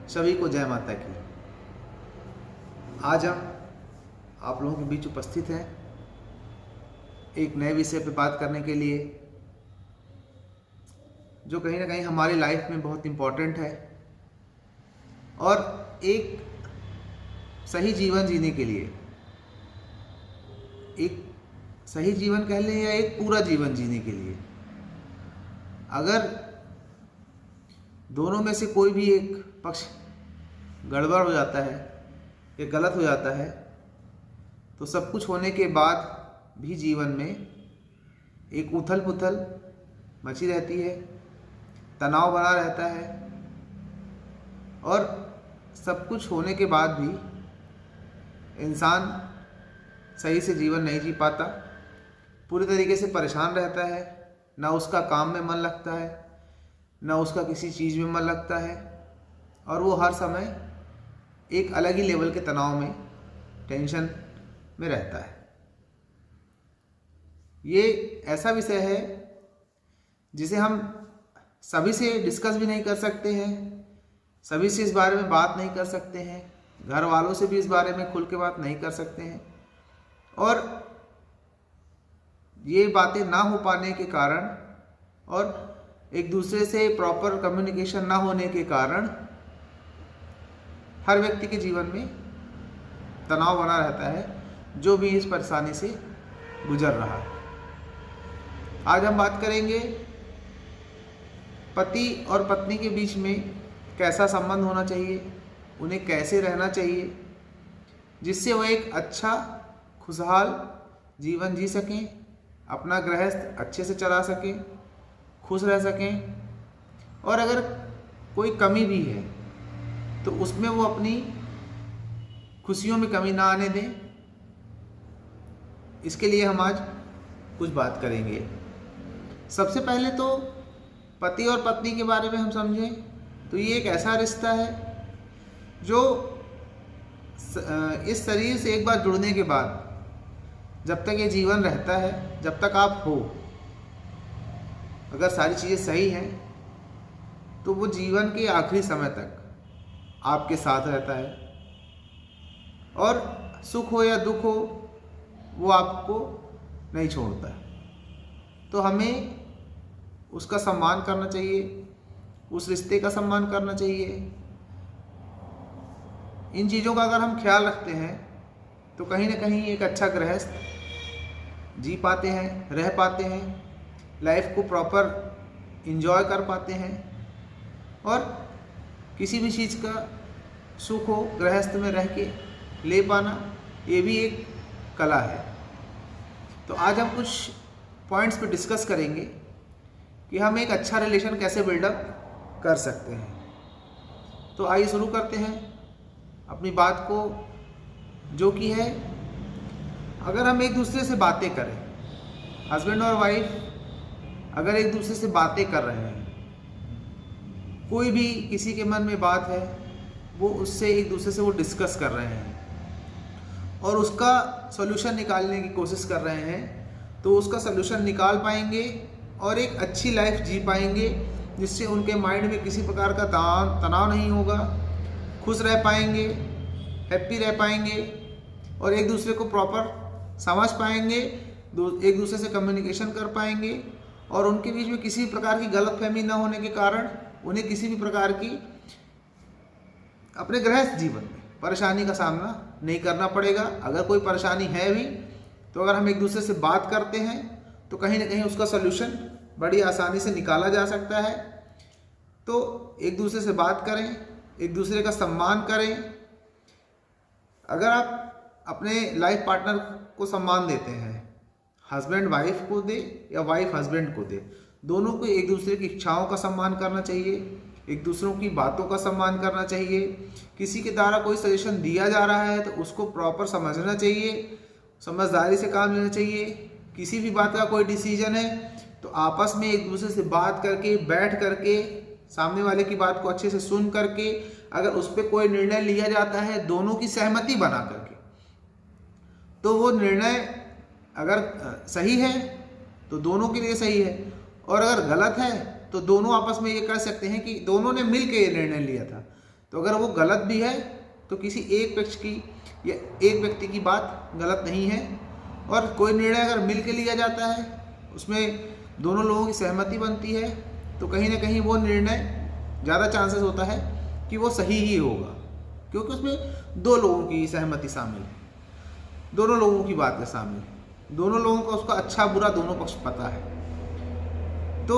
सभी को जय माता की। आज हम आप लोगों के बीच उपस्थित हैं एक नए विषय पर बात करने के लिए, जो कहीं ना कहीं हमारी लाइफ में बहुत इम्पोर्टेंट है और एक सही जीवन जीने के लिए, एक सही जीवन कह लें या एक पूरा जीवन जीने के लिए, अगर दोनों में से कोई भी एक पक्ष गड़बड़ हो जाता है या गलत हो जाता है तो सब कुछ होने के बाद भी जीवन में एक उथल पुथल मची रहती है, तनाव बना रहता है और सब कुछ होने के बाद भी इंसान सही से जीवन नहीं जी पाता, पूरी तरीके से परेशान रहता है। ना उसका काम में मन लगता है, ना उसका किसी चीज़ में मन लगता है और वो हर समय एक अलग ही लेवल के तनाव में, टेंशन में रहता है। ये ऐसा विषय है जिसे हम सभी से डिस्कस भी नहीं कर सकते हैं, सभी से इस बारे में बात नहीं कर सकते हैं, घर वालों से भी इस बारे में खुल के बात नहीं कर सकते हैं और ये बातें ना हो पाने के कारण और एक दूसरे से प्रॉपर कम्युनिकेशन ना होने के कारण हर व्यक्ति के जीवन में तनाव बना रहता है, जो भी इस परेशानी से गुजर रहा है। आज हम बात करेंगे पति और पत्नी के बीच में कैसा संबंध होना चाहिए, उन्हें कैसे रहना चाहिए जिससे वह एक अच्छा खुशहाल जीवन जी सकें, अपना गृहस्थ अच्छे से चला सकें, खुश रह सकें और अगर कोई कमी भी है तो उसमें वो अपनी खुशियों में कमी ना आने दें। इसके लिए हम आज कुछ बात करेंगे। सबसे पहले तो पति और पत्नी के बारे में हम समझें तो ये एक ऐसा रिश्ता है जो इस शरीर से एक बार जुड़ने के बाद जब तक ये जीवन रहता है, जब तक आप हो, अगर सारी चीज़ें सही हैं तो वो जीवन के आखिरी समय तक आपके साथ रहता है और सुख हो या दुख हो वो आपको नहीं छोड़ता। तो हमें उसका सम्मान करना चाहिए, उस रिश्ते का सम्मान करना चाहिए। इन चीज़ों का अगर हम ख्याल रखते हैं तो कहीं ना कहीं एक अच्छा गृहस्थ जी पाते हैं, रह पाते हैं, लाइफ को प्रॉपर एंजॉय कर पाते हैं और किसी भी चीज़ का सुख हो गृहस्थ में रह के ले पाना, ये भी एक कला है। तो आज हम कुछ पॉइंट्स पे डिस्कस करेंगे कि हम एक अच्छा रिलेशन कैसे बिल्डअप कर सकते हैं। तो आइए शुरू करते हैं अपनी बात को, जो कि है अगर हम एक दूसरे से बातें करें, हस्बैंड और वाइफ अगर एक दूसरे से बातें कर रहे हैं, कोई भी किसी के मन में बात है वो उससे एक दूसरे से वो डिस्कस कर रहे हैं और उसका सॉल्यूशन निकालने की कोशिश कर रहे हैं, तो उसका सॉल्यूशन निकाल पाएंगे और एक अच्छी लाइफ जी पाएंगे जिससे उनके माइंड में किसी प्रकार का तनाव नहीं होगा, खुश रह पाएंगे, हैप्पी रह पाएंगे और एक दूसरे को प्रॉपर समझ पाएंगे, एक दूसरे से कम्युनिकेशन कर पाएंगे और उनके बीच में किसी प्रकार की गलतफहमी न होने के कारण उन्हें किसी भी प्रकार की अपने गृहस्थ जीवन में परेशानी का सामना नहीं करना पड़ेगा। अगर कोई परेशानी है भी तो अगर हम एक दूसरे से बात करते हैं तो कहीं ना कहीं उसका सलूशन बड़ी आसानी से निकाला जा सकता है। तो एक दूसरे से बात करें, एक दूसरे का सम्मान करें। अगर आप अपने लाइफ पार्टनर को सम्मान देते हैं, हस्बैंड वाइफ को दे या वाइफ हस्बैंड को दे, दोनों को एक दूसरे की इच्छाओं का सम्मान करना चाहिए, एक दूसरों की बातों का सम्मान करना चाहिए। किसी के द्वारा कोई सजेशन दिया जा रहा है तो उसको प्रॉपर समझना चाहिए, समझदारी से काम लेना चाहिए। किसी भी बात का कोई डिसीजन है तो आपस में एक दूसरे से बात करके, बैठ करके, सामने वाले की बात को अच्छे से सुन करके, अगर उस पर कोई निर्णय लिया जाता है दोनों की सहमति बना करके, तो वो निर्णय अगर सही है तो दोनों के लिए सही है और अगर गलत है तो दोनों आपस में ये कह सकते हैं कि दोनों ने मिल के ये निर्णय लिया था। तो अगर वो गलत भी है तो किसी एक पक्ष की या एक व्यक्ति की बात गलत नहीं है, और कोई निर्णय अगर मिल के लिया जाता है, उसमें दोनों लोगों की सहमति बनती है, तो कहीं ना कहीं वो निर्णय ज़्यादा चांसेस होता है कि वो सही ही होगा, क्योंकि उसमें दो लोगों की सहमति शामिल है, दोनों लोगों की बातें शामिल है, दोनों लोगों को उसका अच्छा बुरा दोनों पक्ष पता है। तो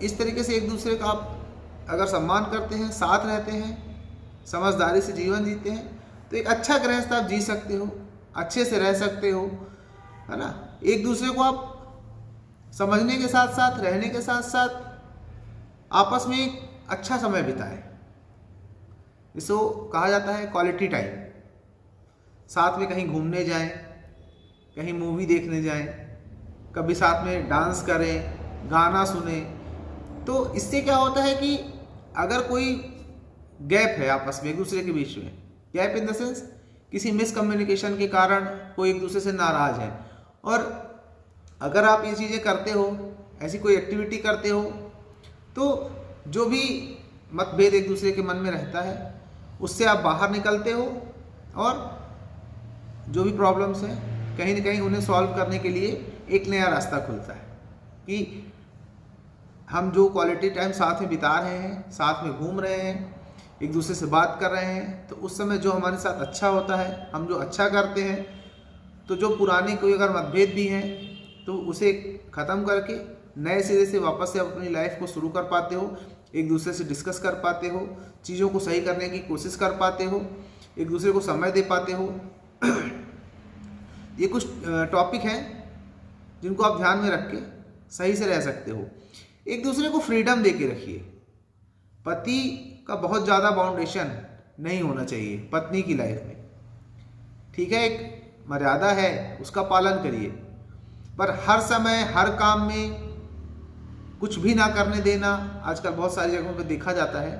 इस तरीके से एक दूसरे का आप अगर सम्मान करते हैं, साथ रहते हैं, समझदारी से जीवन जीते हैं, तो एक अच्छा गृहस्थ आप जी सकते हो, अच्छे से रह सकते हो, है ना। एक दूसरे को आप समझने के साथ साथ, रहने के साथ साथ आपस में एक अच्छा समय बिताएं। इसको कहा जाता है क्वालिटी टाइम। साथ में कहीं घूमने जाएं, कहीं मूवी देखने जाएं, कभी साथ में डांस करें, गाना सुने। तो इससे क्या होता है कि अगर कोई गैप है आपस में एक दूसरे के बीच में, गैप इन द सेंस किसी मिसकम्युनिकेशन के कारण कोई एक दूसरे से नाराज है, और अगर आप ये चीज़ें करते हो, ऐसी कोई एक्टिविटी करते हो, तो जो भी मतभेद एक दूसरे के मन में रहता है उससे आप बाहर निकलते हो, और जो भी प्रॉब्लम्स हैं कहीं ना कहीं उन्हें सॉल्व करने के लिए एक नया रास्ता खुलता है कि हम जो क्वालिटी टाइम साथ में बिता रहे हैं, साथ में घूम रहे हैं, एक दूसरे से बात कर रहे हैं, तो उस समय जो हमारे साथ अच्छा होता है, हम जो अच्छा करते हैं, तो जो पुराने कोई अगर मतभेद भी हैं तो उसे ख़त्म करके नए सिरे से वापस से अपनी लाइफ को शुरू कर पाते हो, एक दूसरे से डिस्कस कर पाते हो, चीज़ों को सही करने की कोशिश कर पाते हो, एक दूसरे को समय दे पाते हो। ये कुछ टॉपिक हैं जिनको आप ध्यान में रख के सही से रह सकते हो। एक दूसरे को फ्रीडम दे के रखिए। पति का बहुत ज़्यादा बाउंडेशन नहीं होना चाहिए पत्नी की लाइफ में, ठीक है, एक मर्यादा है, उसका पालन करिए, पर हर समय हर काम में कुछ भी ना करने देना आजकल बहुत सारी जगहों पे देखा जाता है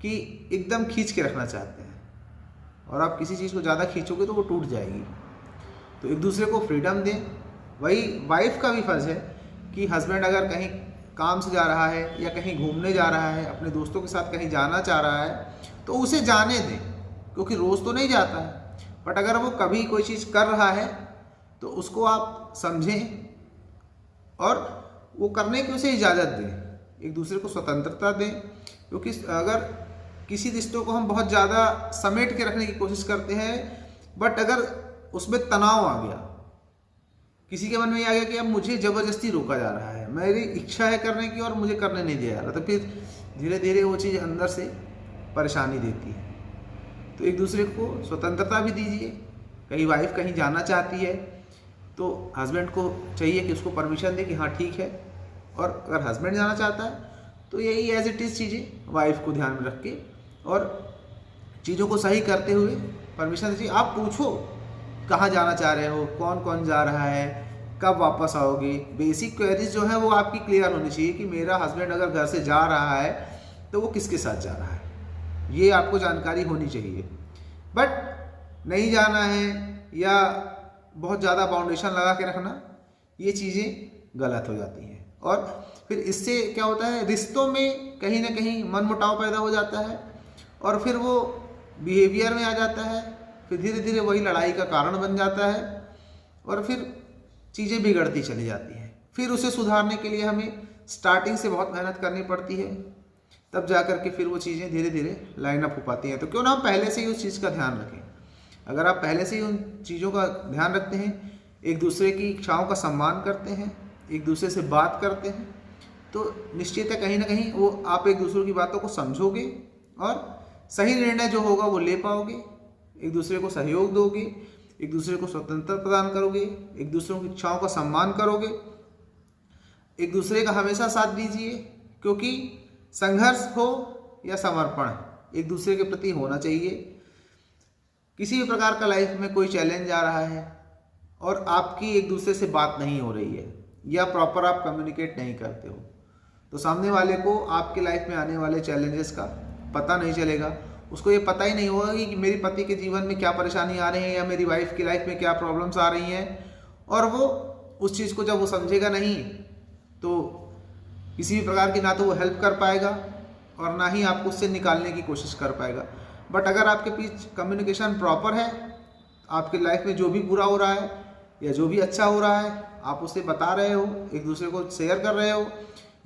कि एकदम खींच के रखना चाहते हैं, और आप किसी चीज़ को ज़्यादा खींचोगे तो वो टूट जाएगी। तो एक दूसरे को फ्रीडम दें। वही वाइफ का भी फर्ज है कि हस्बैंड अगर कहीं काम से जा रहा है या कहीं घूमने जा रहा है, अपने दोस्तों के साथ कहीं जाना चाह रहा है, तो उसे जाने दें, क्योंकि रोज़ तो नहीं जाता है, बट अगर वो कभी कोई चीज़ कर रहा है तो उसको आप समझें और वो करने की उसे इजाज़त दें, एक दूसरे को स्वतंत्रता दें। क्योंकि अगर किसी रिश्तों को हम बहुत ज़्यादा समेट के रखने की कोशिश करते हैं, बट अगर उसमें तनाव आ गया, किसी के मन में आ गया कि अब मुझे ज़बरदस्ती रोका जा रहा है, मेरी इच्छा है करने की और मुझे करने नहीं दिया जा रहा, तो फिर धीरे धीरे वो चीज़ अंदर से परेशानी देती है। तो एक दूसरे को स्वतंत्रता भी दीजिए। कहीं वाइफ कहीं जाना चाहती है तो हस्बैंड को चाहिए कि उसको परमिशन दे कि हाँ ठीक है, और अगर हस्बैंड जाना चाहता है तो यही एज इट इज़ चीज़ें वाइफ को ध्यान में रख के और चीज़ों को सही करते हुए परमिशन दीजिए। आप पूछो कहाँ जाना चाह रहे हो, कौन कौन जा रहा है, कब वापस आओगे। बेसिक क्वेरीज जो है वो आपकी क्लियर होनी चाहिए कि मेरा हस्बैंड अगर घर से जा रहा है तो वो किसके साथ जा रहा है, ये आपको जानकारी होनी चाहिए। बट नहीं जाना है या बहुत ज़्यादा बाउंडेशन लगा के रखना, ये चीज़ें गलत हो जाती हैं, और फिर इससे क्या होता है, रिश्तों में कहीं ना कहीं मनमुटाव पैदा हो जाता है, और फिर वो बिहेवियर में आ जाता है, फिर धीरे धीरे वही लड़ाई का कारण बन जाता है, और फिर चीज़ें बिगड़ती चली जाती हैं। फिर उसे सुधारने के लिए हमें स्टार्टिंग से बहुत मेहनत करनी पड़ती है, तब जा कर के फिर वो चीज़ें धीरे धीरे लाइन अप हो पाती हैं। तो क्यों ना हम पहले से ही उस चीज़ का ध्यान रखें। अगर आप पहले से ही उन चीज़ों का ध्यान रखते हैं, एक दूसरे की इच्छाओं का सम्मान करते हैं, एक दूसरे से बात करते हैं, तो निश्चित है कहीं ना कहीं वो आप एक दूसरे की बातों को समझोगे और सही निर्णय जो होगा वो ले पाओगे, एक दूसरे को सहयोग दोगे, एक दूसरे को स्वतंत्रता प्रदान करोगे, एक दूसरों की इच्छाओं का सम्मान करोगे, एक दूसरे का हमेशा साथ दीजिए, क्योंकि संघर्ष हो या समर्पण एक दूसरे के प्रति होना चाहिए। किसी भी प्रकार का लाइफ में कोई चैलेंज आ रहा है और आपकी एक दूसरे से बात नहीं हो रही है या प्रॉपर आप कम्युनिकेट नहीं करते हो, तो सामने वाले को आपके लाइफ में आने वाले चैलेंजेस का पता नहीं चलेगा। उसको ये पता ही नहीं होगा कि मेरे पति के जीवन में क्या परेशानी आ रही है या मेरी वाइफ की लाइफ में क्या प्रॉब्लम्स आ रही हैं, और वो उस चीज़ को जब वो समझेगा नहीं तो किसी भी प्रकार की ना तो वो हेल्प कर पाएगा और ना ही आपको उससे निकालने की कोशिश कर पाएगा। बट अगर आपके बीच कम्युनिकेशन प्रॉपर है, आपकी लाइफ में जो भी बुरा हो रहा है या जो भी अच्छा हो रहा है आप उसे बता रहे हो, एक दूसरे को शेयर कर रहे हो,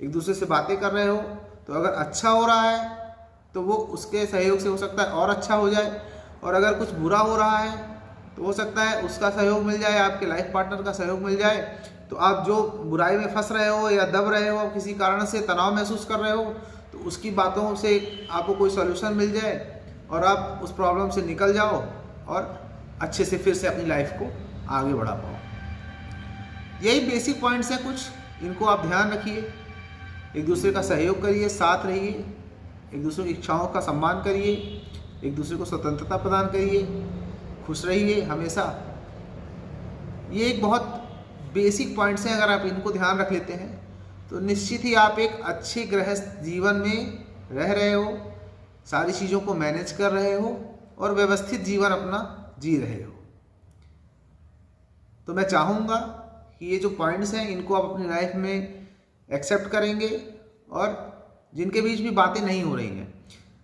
एक दूसरे से बातें कर रहे हो, तो अगर अच्छा हो रहा है तो वो उसके सहयोग से हो सकता है और अच्छा हो जाए, और अगर कुछ बुरा हो रहा है तो हो सकता है उसका सहयोग मिल जाए, आपके लाइफ पार्टनर का सहयोग मिल जाए, तो आप जो बुराई में फंस रहे हो या दब रहे हो, किसी कारण से तनाव महसूस कर रहे हो, तो उसकी बातों से आपको कोई सॉल्यूशन मिल जाए और आप उस प्रॉब्लम से निकल जाओ और अच्छे से फिर से अपनी लाइफ को आगे बढ़ा पाओ। यही बेसिक पॉइंट्स हैं कुछ, इनको आप ध्यान रखिए, एक दूसरे का सहयोग करिए, साथ रहिए, एक दूसरे की इच्छाओं का सम्मान करिए, एक दूसरे को स्वतंत्रता प्रदान करिए, खुश रहिए हमेशा। ये एक बहुत बेसिक पॉइंट्स हैं, अगर आप इनको ध्यान रख लेते हैं तो निश्चित ही आप एक अच्छे गृहस्थ जीवन में रह रहे हो, सारी चीज़ों को मैनेज कर रहे हो और व्यवस्थित जीवन अपना जी रहे हो। तो मैं चाहूँगा कि ये जो पॉइंट्स हैं इनको आप अपनी लाइफ में एक्सेप्ट करेंगे और जिनके बीच भी बातें नहीं हो रही हैं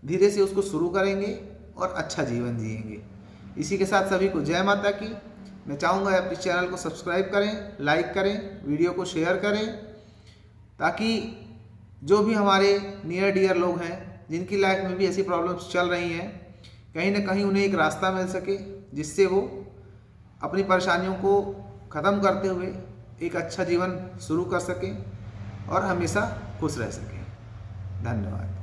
धीरे से उसको शुरू करेंगे और अच्छा जीवन जिएंगे। इसी के साथ सभी को जय माता की। मैं चाहूँगा आप इस चैनल को सब्सक्राइब करें, लाइक करें, वीडियो को शेयर करें, ताकि जो भी हमारे नियर डियर लोग हैं जिनकी लाइफ में भी ऐसी प्रॉब्लम्स चल रही हैं, कहीं ना कहीं उन्हें एक रास्ता मिल सके जिससे वो अपनी परेशानियों को ख़त्म करते हुए एक अच्छा जीवन शुरू कर सकें और हमेशा खुश रह सकें। धन्यवाद।